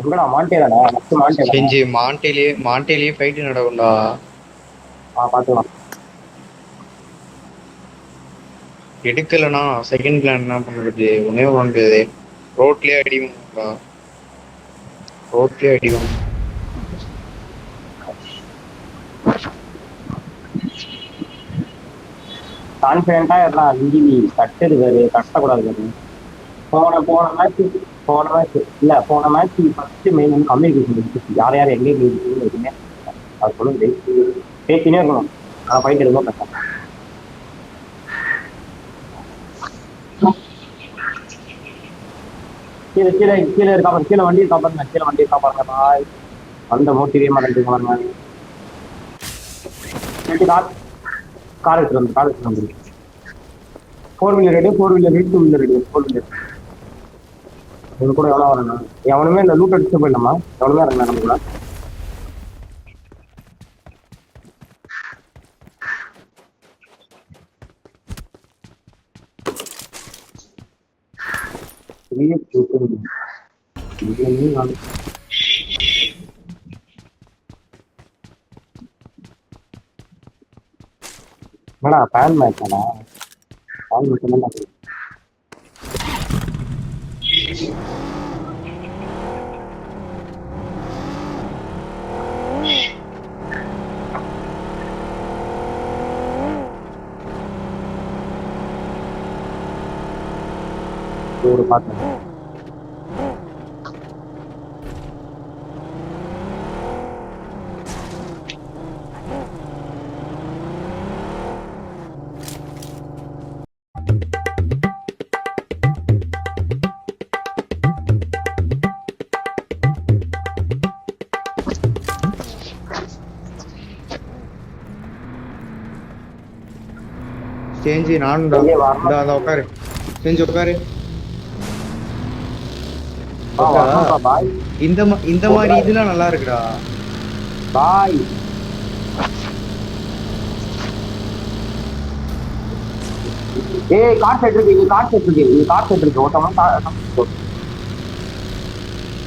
எங்கடா மாண்டே தானே next Monte தானே செஞ்சு மாண்டேலியே ஃபைட் நடக்கும்டா. பாத்துக்கலாம். எடுக்கலனா செகண்ட் பிளான் என்ன பண்றது? ஒன்னே ஒன்று ரோட்லயே அடிவாங்கடா. ரோட்லயே அடிவாங்க. கான்ஃபிடென்ட்டா எல்லாம் இந்தி கட்டுது கட்டக்கூடாது. போன மேட்ச் இல்ல போன மேட்ச் ஃபர்ஸ்ட் மெயின் வந்து கம்யூனிகேஷன் இருந்துச்சு. யார் யார் எங்கே எதுவுமே அது சொல்லுங்க பேசினே இருக்கணும். நான் ஃபைட் எடுக்கும் கஷ்டம். கீழே கீழே கீழே இருக்காம கீழே வண்டியை காப்பாருங்க, கீழே வண்டியை காப்பாருங்க பாய். அந்த மோட்டிவே மாட்டேங்க பாருங்க. கார் எடுத்துட்டு வந்து 4 wheeler ready, 2 wheeler ready, 4 wheeler. இது கூட எவ்வளோ வரணும்? எவனுமே இந்த லூட் அடிச்சு போயிடலாமா? எவ்வளோ இருக்கா நம்ம கூட? என்னடா பேன் மேட்ச்டா? பேன் மேட்ச் ஒரு பார்த்தேன். செஞ்சு நானும் உட்காரு. செஞ்சு உட்காரு. இந்த மாதிரி இதெல்லாம் நல்லா இருக்குடா பாய். ஏய் கார் செட் இருக்கு ஓட்டமா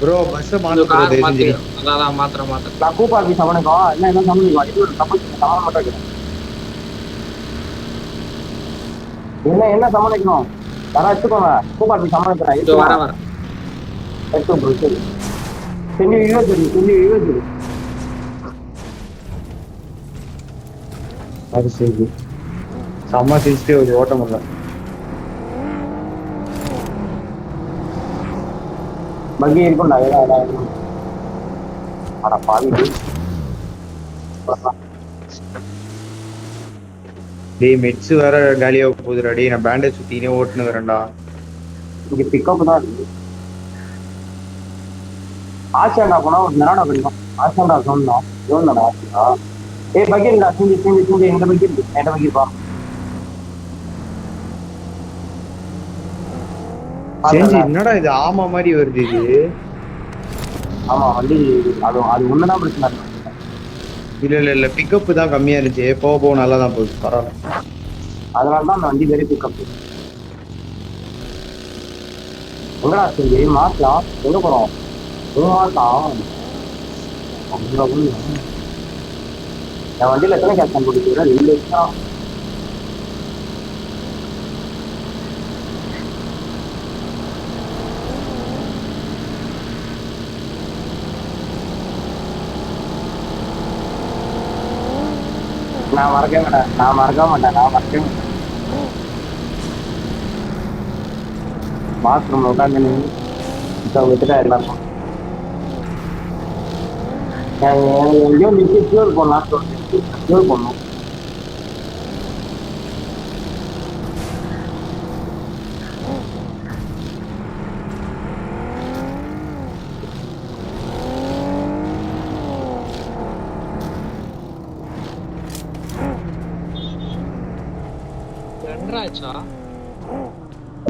ப்ரோ. பஸ் மாத்துறது அதான் மாத்திரம் நான் கூப்பாக்கி சமனுக்கும் என்ன சமனிக்கும் இது ஒரு தப்பு சமனம் மட்டும் இருக்கிறேன். என்ன சமனிக்கணும் யாரா எடுத்துக்கோங்க. கூப்பாக்கி சமனிக்கிறேன் எடுத்து ப்ரோ. சரி செஞ்சு 20 அது சரி. செம்ம சென்சிட்டிவ் அது ஓட்ட முடியல. பக்கி இருக்கும்டா அட பாவி. டேய் மெட்ஸ் வேற காலியாக போகுதுடா. டேய் நான் பேண்டேஜ் சுத்தினே ஓட்டுன்னு வரேன்டா. இங்க பிக்கப் தான் இருக்கு. ஆசியாண்டா போனா ஒரு நேரம் கிடைக்கும். ஆசியாண்டா ஜோன் ஆசியா. ஏய் பக்கி இருக்கா? செஞ்சு எந்த பக்கி இருக்கு? எந்த பக்கி இருப்பா? என்னடா இது ஆமா மாதிரி வருது இது? ஆமா வண்டி அது ஒண்ணுதான் பிரச்சனை. இல்ல பிக்கப் தான் கம்மியா இருந்துச்சு. போக நல்லா தான் போகுது. பரவாயில்ல. அதனாலதான் அந்த வண்டி வெரி பிக்கப். எங்கடா செஞ்சு மாசலாம் எங்க போறோம்? மாசம் என் வண்டியில எத்தனை கேப்டன் போட்டு 2 வருஷம். நான் மறக்க மாட்டேன். பாத்ரூம்ல உட்காந்து விட்டுட்டா எல்லாருக்கும். எங்கேயோ நிறுத்தி ஃபியூல் போடணும்.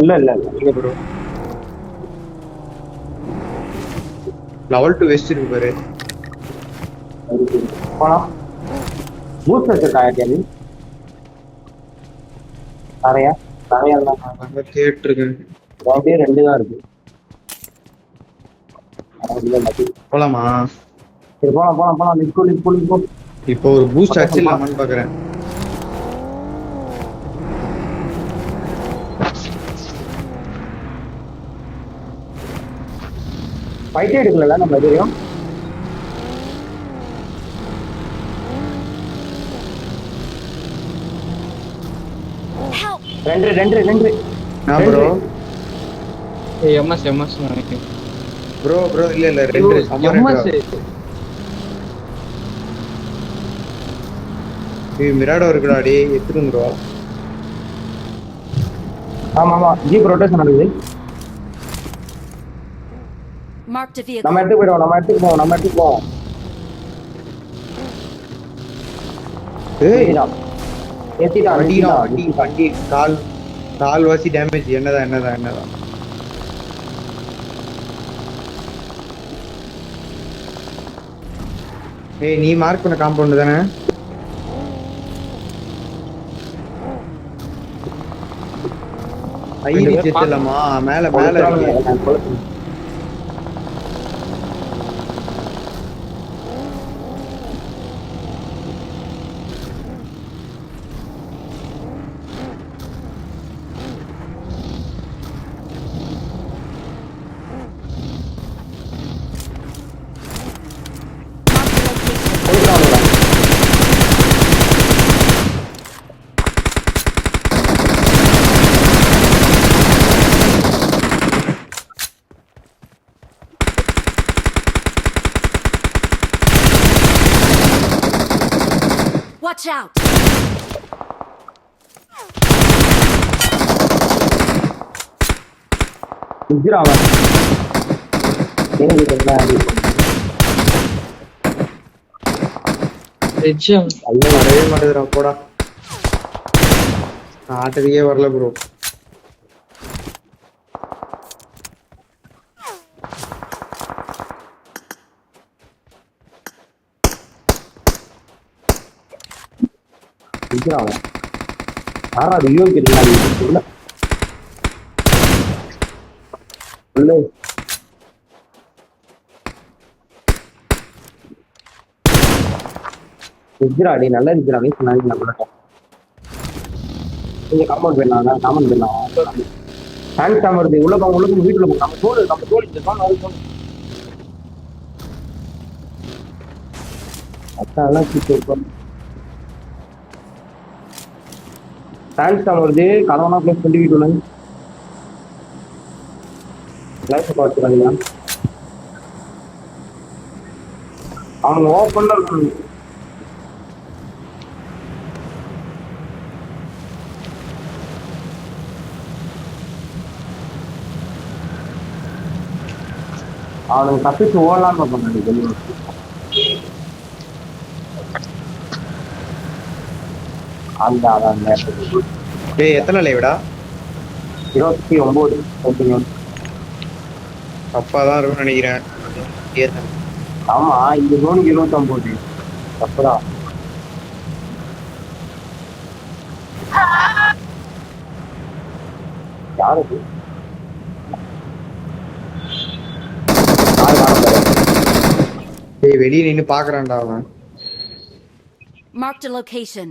இல்ல ப்ரோ லெவல் 2 வெஸ்ட் இருக்கு பாரு. போலாம். பூஸ்ட் வச்சிருக்கா கேள்வி நிறையா கேட்டிருக்கேன். 2 தான் இருக்கு. போலாமா? சரி போலாம் போலாம் போலாம். நிக்கோ. இப்போ ஒரு பூஸ்ட் அடிச்சிடலாமான்னு பாக்குறேன். ஃபைட்டே எடுக்கல நம்ம எதையும். Help! ரெண்டு ப்ரோ எம்எஸ் நினைக்கிறேன். ப்ரோ இல்ல ரெண்டு சம ரெண்டு. மிராடோ இருக்குடா டே எடுத்துட்டு ப்ரோ. ஆமா ஜீப் ரொட்டேஷன் நடக்குது. Marked a vehicle. நம்ம எடுத்துக்கு போவோம். ஏய் ஏத்திட்டான். வண்டி கால் வாசி டேமேஜ். என்னதான் ஏய் நீ மார்க் பண்ண காம்பவுண்ட் தானே? ஐடி செத்துலமா மேல இருக்கு. Watch out! அவன் வரவே மாட்டேதுடா போடா. ஆட்டத்துக்கே வரல ப்ரோ. யாரா அது யோகி எஜ்ராடி நல்லா இருக்கிறாங்க. நீங்க காம்பவுண்ட் போயிடலாம். காமன் போயிடலாம். ஹேண்ட் கேம் வருது. உள்ள போங்க வீட்டுல போங்க. நம்ம தோல் இந்த தோல் வரைக்கும் அதான் சூப்பர். ஹேண்ட் கேம் வருது. கலவனா பிளேஸ் பண்ணி வீட்டுல லைஃப் பார்த்துக்காதீங்க. அவங்க ஓப்பன்ல இருக்காங்க. அவனுக்கு தப்பிச்சு ஓடலான்னு பண்ணாங்க. அந்த டேய் எத்தனை லைவ்டா? 29. தப்பாதான் இருக்கும்னு நினைக்கிறேன். ஆமா இந்த ஜோனுக்கு 29. தப்புடா. யாருக்கு டேய் வெளிய நின்னு பாக்குறான்டா அவன். Marked a location.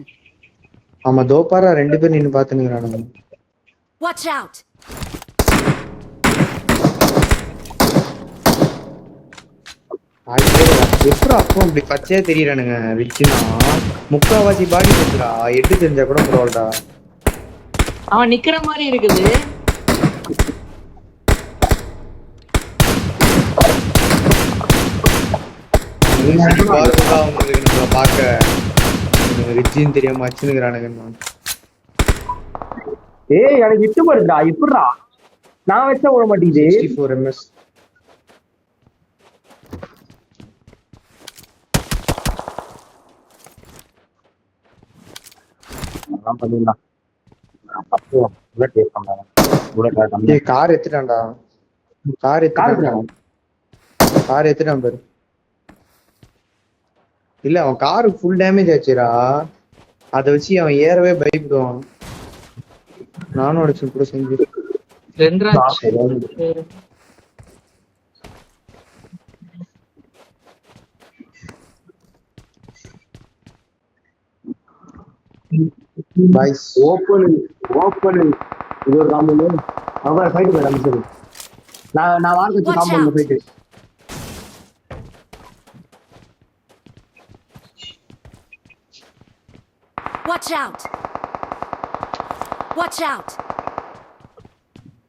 ஆமா தோபாரா ரெண்டு பேர் நின்னு பாத்துக்கிறானுங்க. Watch out! எப்படா அப்போ இப்படி பச்சையா தெரியறானுங்க. ரிச்சுனா முக்காவாசி பாடி வந்துடா. எட்டு தெரிஞ்சா கூட பரவாயில்லடா. அவன் நிக்கிற மாதிரி இருக்குது. அவங்களுக்கு நம்மள பாக்க ரிச்சின்னு தெரியாம வச்சுனுக்குறானுங்க. ஏய் எனக்கு விட்டு போடுறா. எப்படிடா நான் வச்சா ஓட மாட்டேங்குது. 64 ms. கார் எடுத்துட்டான்டா. கார் எடுத்துட்டான் பாரு. இல்ல அவன் காரு ஃபுல் டேமேஜ் ஆச்சுடா. அத வச்சு அவன் ஏறவே பயப்படுவான். நானும் அடிச்சு கூட செஞ்சு பாய்ஸ் ஓப்பன் ஓப்பன் இது ஒரு காம்பவுண்ட் அவரை ஃபைட்டு போயிடலாம் சரி நான் வாங்க வச்சு Watch காம்பவுண்ட் out. போயிட்டு Watch out! Watch out!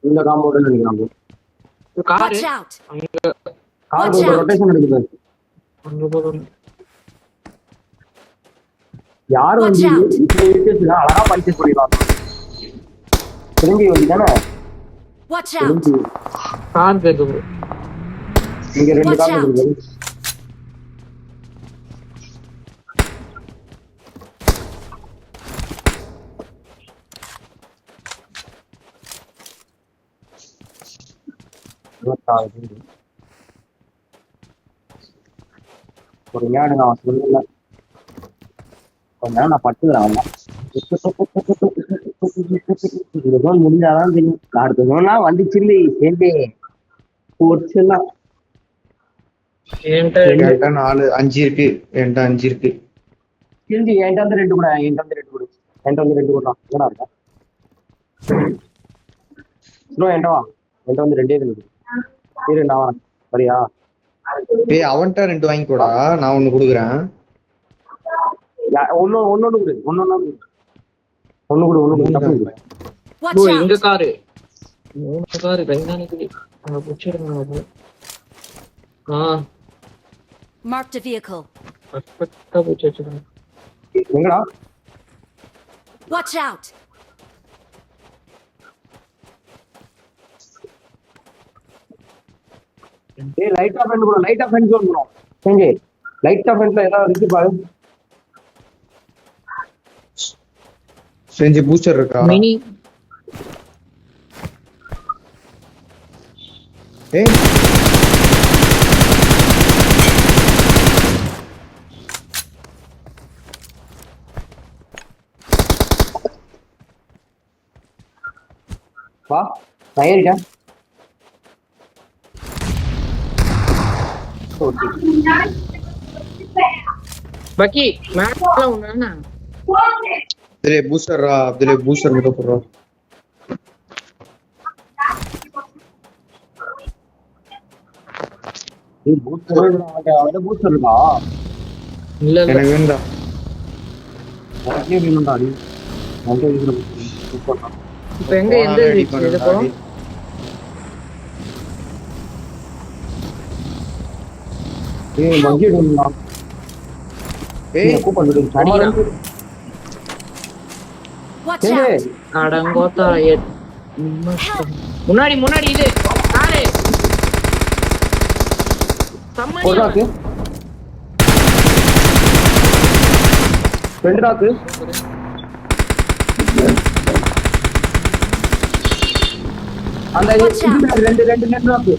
இந்த காம்பவுண்ட் நினைக்கிறாங்க car Watch out! Car Watch out. Rotation எடுக்குது அங்க போதும். யார் Watch வந்து out. இப்படி இருக்குதுன்னா அழகா படிச்சு சொல்லிடலாம் திரும்பி வந்து தானே Watch out! திரும்பி கார் கேக்குது. இங்க ரெண்டு Watch கார் out. இருக்குது ஒரு ஞாடு நான் சொல்லல கொஞ்ச நேரம் நான் பட்டுக்கிறேன் அவன் இதுதான் முடிஞ்சாதான் தெரியும் அடுத்த சொன்னா வந்துச்சு சேர்ந்தே போச்சுலாம் என்கிட்ட என்கிட்ட 4 5 இருக்கு என்கிட்ட 5 இருக்கு திரும்பி என்கிட்ட வந்து ரெண்டு கூட என்கிட்ட வந்து ரெண்டு கூட என்கிட்ட வந்து ரெண்டு கூட கூட இருக்கா இன்னும் என்கிட்ட வா என்கிட்ட வந்து ரெண்டே இருக்கு இரு நான் வரேன் சரியா டேய் அவன்கிட்ட 2 வாங்கிக்கோடா நான் 1 கொடுக்குறேன் ஒன்னொன்னு கொடு ஒன்னு கொடு தப்பு இல்லை. Watch ப்ரோ எங்க out! காரு 3 காரு கைதானிக்கு அங்க புடிச்சிருங்க. Marked a vehicle. பர்ஃபெக்ட்டா புடிச்சு வச்சிருங்க. எங்கடா Watch out! ஏய் லைட்டா ஃப்ரெண்ட் ப்ரோ லைட்டா ஃப்ரெண்ட் ஜோன் ப்ரோ செஞ்சே லைட்டா ஃப்ரெண்ட்ல ஏதாவது இருக்கு பாரு செஞ்சு பூஸ்டர் இருக்கா மினி ஏய் வா நான் ஏறிட்டேன் ஓகே பக்கி மேல ஒண்ணு அப்துலே பூஸ்டர்ரா அப்துலே பூஸ்டர் மட்டும் போடுறா நீ பூஸ்டர் அவன் பூஸ்டர் இருக்கா இல்ல இல்ல எனக்கு வேண்டா உனக்கே வேணும்டா நீ வந்து இதுல சூப்பர் தான் இப்ப எங்க எந்த இது போறோம் ஏய் மங்கி வேணும்டா ஏய் கூப்பன் விடு அடிடா. Watch ஏய் out! அடங்கோத்தா முன்னாடி முன்னாடி இது காரு சம்மனி போடாக்கு ஃப்ரெண்ட் ராக்கு அந்த Watch out. ரெண்டு ரெண்டு ரெண்டு ராக்கு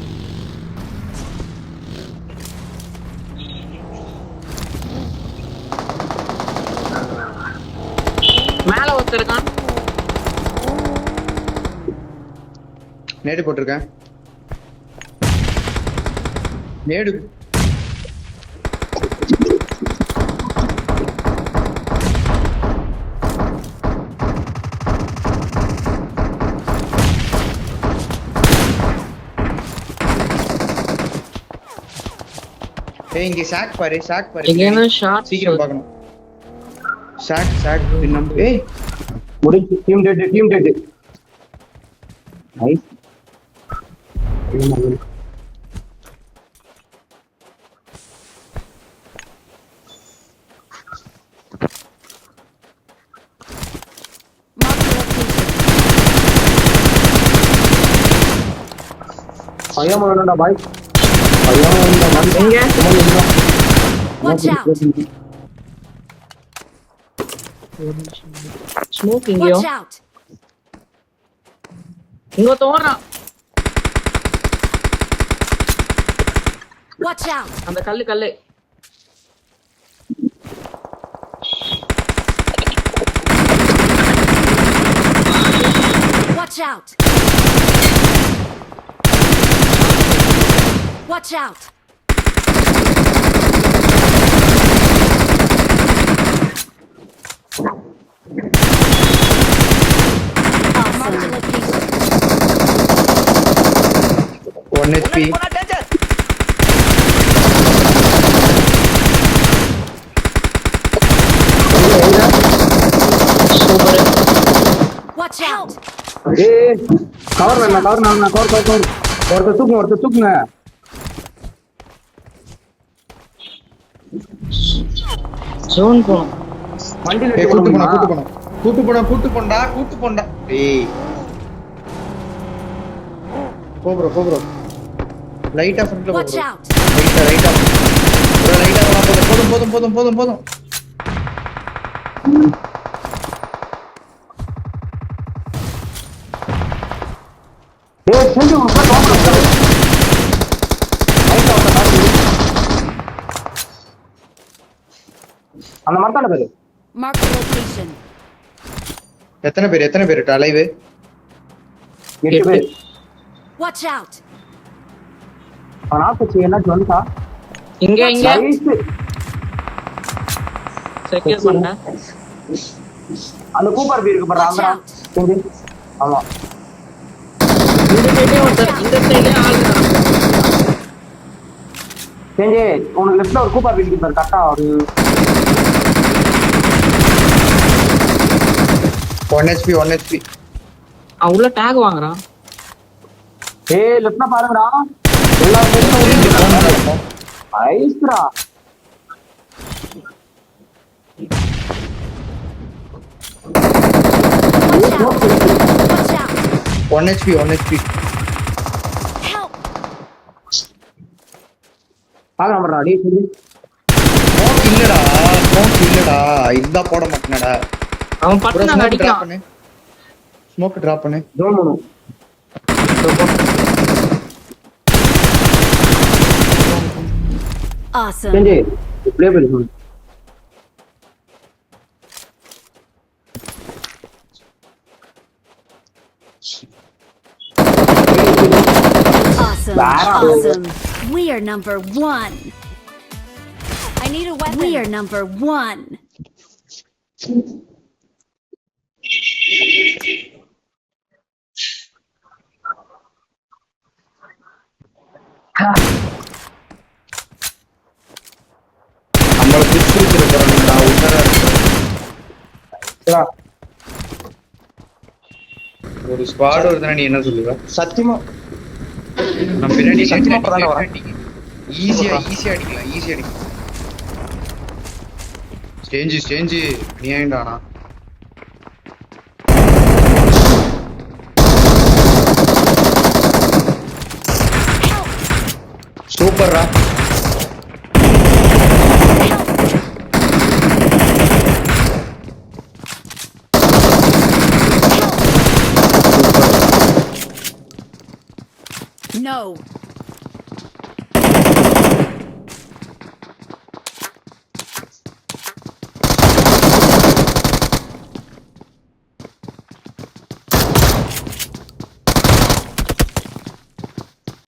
மேல ஒருத்தர் இருக்கான். நேடு போட்டிருக்கேன் நேடு ஏய் இங்க ஷாக் பாரு எங்கேனா ஷார்ட் சீக்கிரம் பார்க்கணும் ஷாக் நம்பர் ஏய் முடிஞ்சு team dead nice Marked a location. பையன் வேணும்டா பாய் பையன் எங்க Watch out! ஸ்மோக் இங்கயோ Watch out! இங்க தோறான். Watch out! அந்த கல்லு Watch out! Watch out! 1 HP. Super. Watch out! ஏய் கவர் வேணா கவர் ஒருத்தர் தூக்குங்க ஜோன் போனோம். வண்டியில ஏய், ஏத்தி கூட்டு போண்டா. டேய். போ ப்ரோ. லைட்டா ஃப்ரண்ட்ல போ Watch bro. out! ரைட்டா. ப்ரோ லைட்டா வா போதும். ஏய் செஞ்சு உள்ள காம்போ ரைட் அவுட் காடி அந்த மரத்தால பேரு Mark the location. எத்தனை பேர் லைவ் 8 பேர் Watch out! அவன் ஆஃபீஸ் என்ன சொல்லுடா இங்க நைஸ் செக்யூர் பண்ண. அந்த கூப்பர் பீ இருக்கு பாரு அந்த செஞ்சு ஆமா இந்த சைடே ஒருத்தர், இந்த சைடே ஆள் இருக்காங்க. செஞ்சு உனக்கு லெஃப்ட்ல ஒரு கூப்பர் பீ இருக்கு பாரு கரெக்டா ஒரு 1 HP. அவன் உள்ள டேக் வாங்குறான். ஏய் லெஃப்ட்ல பாருங்கடா எல்லா பேரும் ஐஸ்ரா Watch out! Watch out! 1 HP. Help! பாக்கலாம் பாருடா டேய் செஞ்சு ஸ்மோக் இல்லடா இதா போட மாட்டேனடா. அவன் பட்டு நான் அடிக்கான். ஸ்மோக் டிராப் பண்ணு. ஜோன் பண்ணு Awesome. செஞ்சு ப்ளே பண்ணு Awesome. Wow. Awesome. We are number 1. I need a weapon. We are number 1. நம்மள பிடிச்சி வச்சிருக்கறோம்டா உடனே ஒரு ஸ்குவாட் வருதுன்னா நீ என்ன சொல்லுவ? சத்தியமா நம்ம பின்னாடி சத்தியமா இப்பதானே வரேன். ஈஸியா அடிக்கலாம். ஸ்டேஞ்சு அநியாயம்டானா. சூப்பர்ரா. No.